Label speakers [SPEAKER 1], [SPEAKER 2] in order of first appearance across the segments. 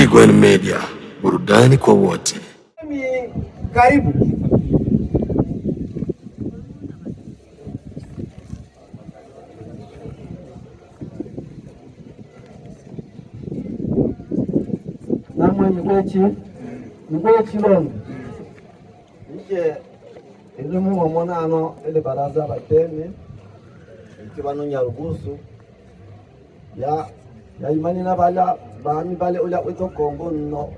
[SPEAKER 1] Trigone Media, burudani kwa wote.
[SPEAKER 2] Karibu. Namwe migwechi londo ike elimu mwamonano ele baraza batemi ikibano nyarugusu ya imani na bala bami bale ula wito Kongo no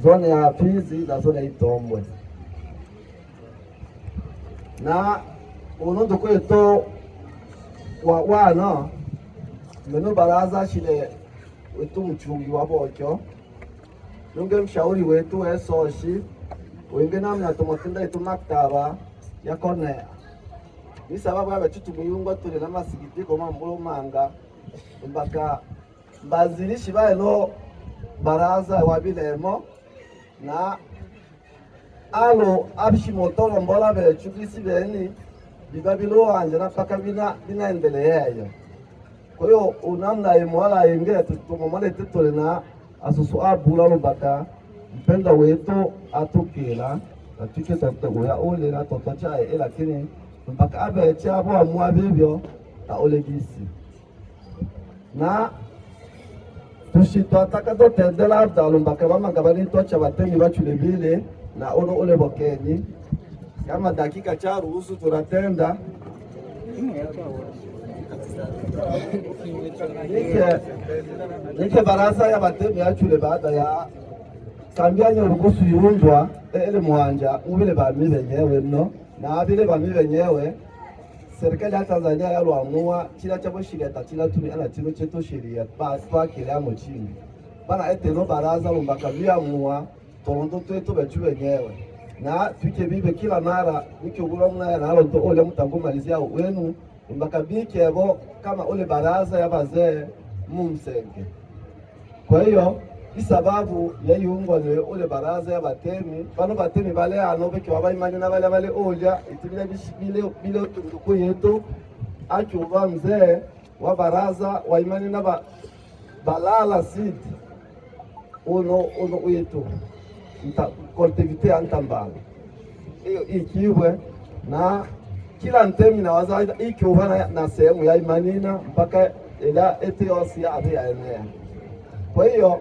[SPEAKER 2] zone ya Fizi na zone ya Itombwe na unondo kweto wana meno baraza shile wetu mchungi wabokyo nunge mshauri wetu esoshi wenge namna tumatunda yetu maktaba ya kone ni sababu ya bachitu muyungo tuli na masigitiko mambulo manga mpaka bazilishi baeno baraza wabilemo na alo abishimotolo mbola bechukisi beni bibabilo wanje na paka binaendeleyeyo. Kwa hiyo unamna yemwala yengea tutumomale tetole na asusu abula lubaka mpenda wetu atukila na tuke tatuwe ya ole na totochae lakini mpaka abe chabo amua bibyo na ole gisi na tushito ataka do tendela abdalu mpaka bama gabani tocha batemi bachule bile na ono ole bokeni kama dakika cha ruhusu tunatenda nike baraza ya batemi achule baada ya kambianya urugusu yundwa ele mwanja ubile bami benyewe no na abile bami benyewe serikali ya Tanzania yalwamua kila chabo shirika tila tumi ana tilo cheto sheria ba twakile chini bana eteno baraza lumbakabia muwa torondo twetu bechu benyewe na tuke bibe kila mara nikigura mna na alo ole mutangumalizia wenu mbakabike abo kama ole baraza ya bazee mumsenge. Kwa hiyo isababu ya yungo ni ole baraza ya batemi bano batemi bale anobe kwa imani na bale olya itibile bile tunduko yetu achuva mzee wa baraza wa imani na balala sid ono yetu nta kolektivite antambala hiyo ikiwe na kila ntemi na wazaida ikiwa na sehemu ya imanina mpaka ila etios ya abe ya enea. Kwa hiyo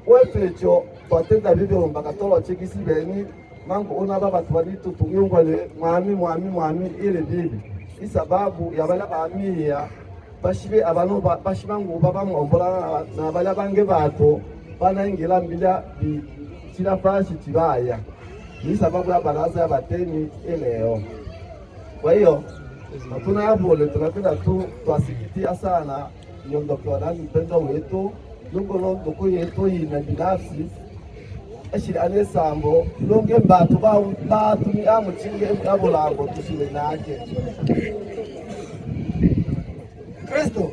[SPEAKER 2] wepecho twatenda video mpaka tolo chekisi beni mangu una baba twalitu tungungwale mwami ile bibi isababu ya bala baamia bashibe abano bashibangu baba mwombola na bala bange bato bana ingila mbila kila fashi tibaya ni sababu ya baraza ya bateni eleo. Kwa hiyo hatuna hapo le tunapenda tu twasikitia sana nyondoko na mpendo wetu lungo ndoko yetu ina binafsi ashiri anesambo longe mbatu ba ni amuchinge abulango tushile nake Kristo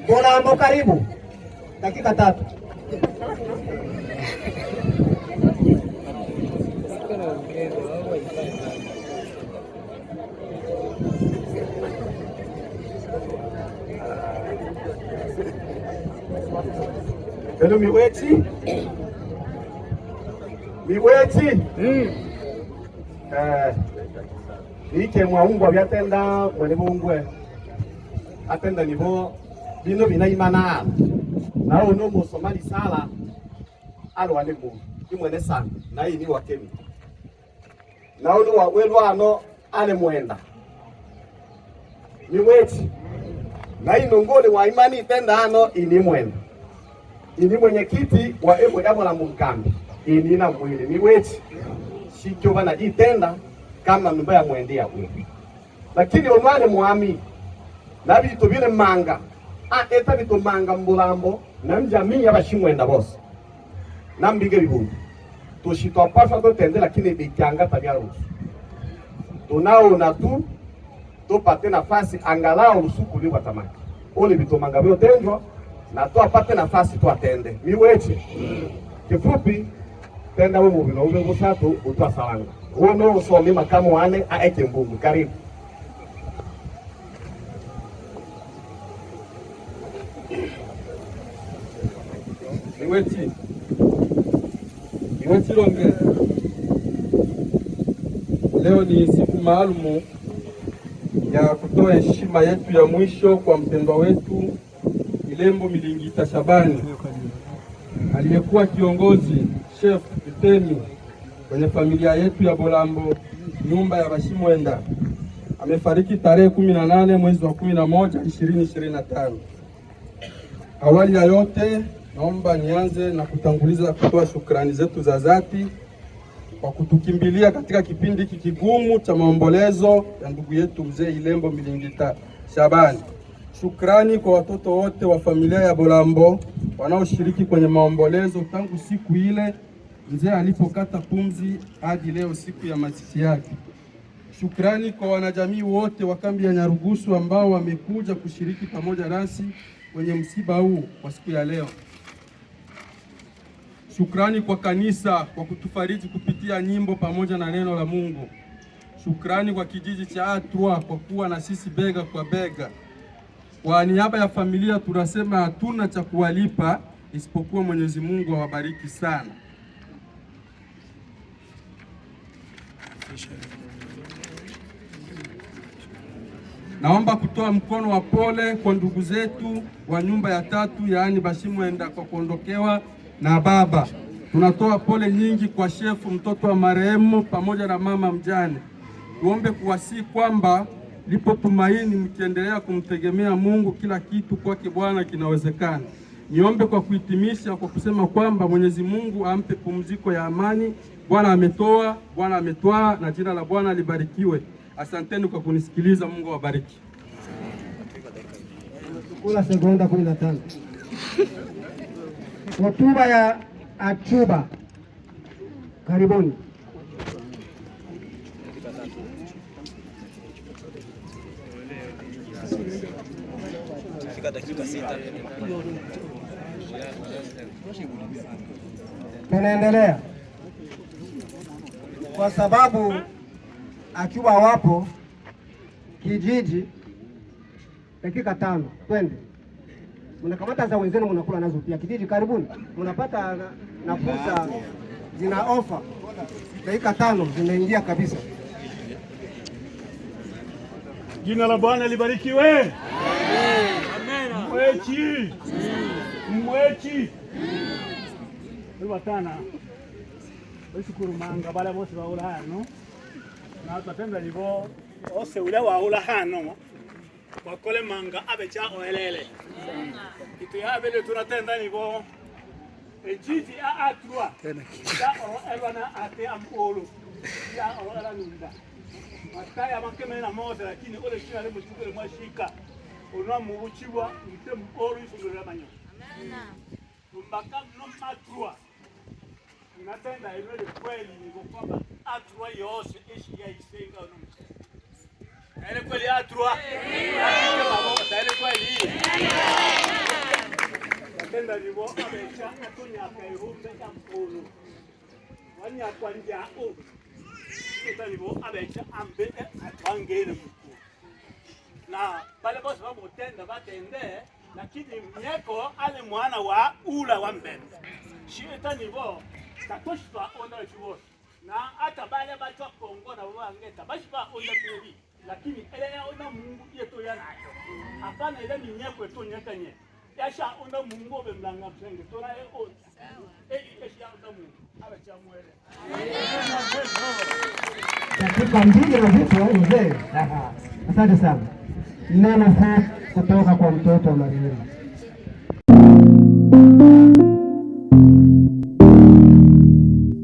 [SPEAKER 2] Bolambo karibu dakika 3 Hello miweti ike mwaungwa byatenda mwene bungwe atenda nibo bino binaimana na ono musomali sala alwane mu imwene sana na ini wakemi na ono wawelwa ano ale mwenda miweti na inongole wa imani tenda ano ini mwenda ini mwenyekiti wa ebo yabo na mkambi ini na mwili miweti shikyo bana itenda kama numba ya mwendea wewe lakini omwane muami na bitu bile manga eta bitu manga mbulambo na mjamii yabashimwenda bose na mbige bibundi tushitwa paswa to tende lakini bikyanga tabia ruhusu tunao na tu tupate nafasi angalau rusuku liwa tamaki ole bitu manga bio tenjwa na tu apate nafasi tu atende miweti kifupi tenda wewe mubino ube busatu utwa salanga uno usomi makamu wane aeke mbungu karibu
[SPEAKER 3] Niweti longe. Leo ni siku maalumu ya kutoa heshima yetu ya mwisho kwa mpendwa wetu Ilembo Milingita Shabani, aliyekuwa kiongozi chef Itemi kwenye familia yetu ya Bolambo nyumba ya Bashimwenda. Amefariki tarehe 18 mwezi wa 11 2025. Awali ya yote, naomba nianze na kutanguliza kutoa shukrani zetu za dhati kwa kutukimbilia katika kipindi hiki kigumu cha maombolezo ya ndugu yetu mzee Ilembo Milingita Shabani. Shukrani kwa watoto wote wa familia ya Bolambo wanaoshiriki kwenye maombolezo tangu siku ile mzee alipokata pumzi hadi leo siku ya mazishi yake. Shukrani kwa wanajamii wote wa kambi ya Nyarugusu ambao wamekuja kushiriki pamoja nasi kwenye msiba huu kwa siku ya leo. Shukrani kwa kanisa kwa kutufariji kupitia nyimbo pamoja na neno la Mungu. Shukrani kwa kijiji cha Atrwa kwa kuwa na sisi bega kwa bega. Kwa niaba ya familia tunasema hatuna cha kuwalipa isipokuwa Mwenyezi Mungu awabariki sana. Naomba kutoa mkono wa pole kwa ndugu zetu wa nyumba ya tatu, yaani Bashimwenda, kwa kuondokewa na baba. Tunatoa pole nyingi kwa shefu mtoto wa marehemu pamoja na mama mjane. Tuombe kuwasihi kwamba lipo tumaini mkiendelea kumtegemea Mungu, kila kitu kwake Bwana kinawezekana. Niombe kwa kuhitimisha kwa kusema kwamba Mwenyezi Mungu ampe pumziko ya amani. Bwana ametoa, Bwana ametwaa, na jina la Bwana libarikiwe. Asanteni kwa kunisikiliza. Mungu awabariki.
[SPEAKER 4] Kula sekonda 15. Hotuba ya Achuba. Karibuni. Tunaendelea kwa sababu Achuba wapo kijiji. Dakika 5 twende, mnakamata za wenzenu, mnakula nazo pia kijiji. Karibuni, mnapata na fursa, zina ofa. Dakika 5 zinaingia kabisa.
[SPEAKER 5] Jina la Bwana libarikiwe. Amen. Mwechi watana bashukuru manga bala bose baula hano na tatenda libo ose ule waula hano wakole manga abecha oelele itu ya bele tunatenda libo ejiji a Atrwa ya elwana ate amolo ya ora nunda mataya makeme na moza, lakini ole shina lebo tukule mwashika ona mubuchibwa mte mporo isungura manyo. Amina. Tumbaka no Atrwa natenda ile kweli ni kwamba Atrwa yose ishi ya isenga no ile kweli Atrwa ile kweli natenda libo abecha atonya akairumbe ya mporo wani akwanja o italibo abecha ambe atwangene mkuu na pale bosi wamutenda batende, lakini mieko ale mwana wa ula wa mbele shitanibo tatoshwa onda chibo na hata bale batwa Kongo na wangeta bashiba onda pili, lakini ele ona Mungu yeto yanayo hapana ile mieko yeto nyakanye yasha onda Mungu obemlanga msenge tora o esha onda Mungu abecha mwele
[SPEAKER 4] katika mjini na vitu mzee. Asante sana. Neno kutoka kwa mtoto wa marehemu.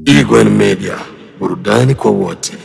[SPEAKER 1] Igwen Media, burudani kwa wote.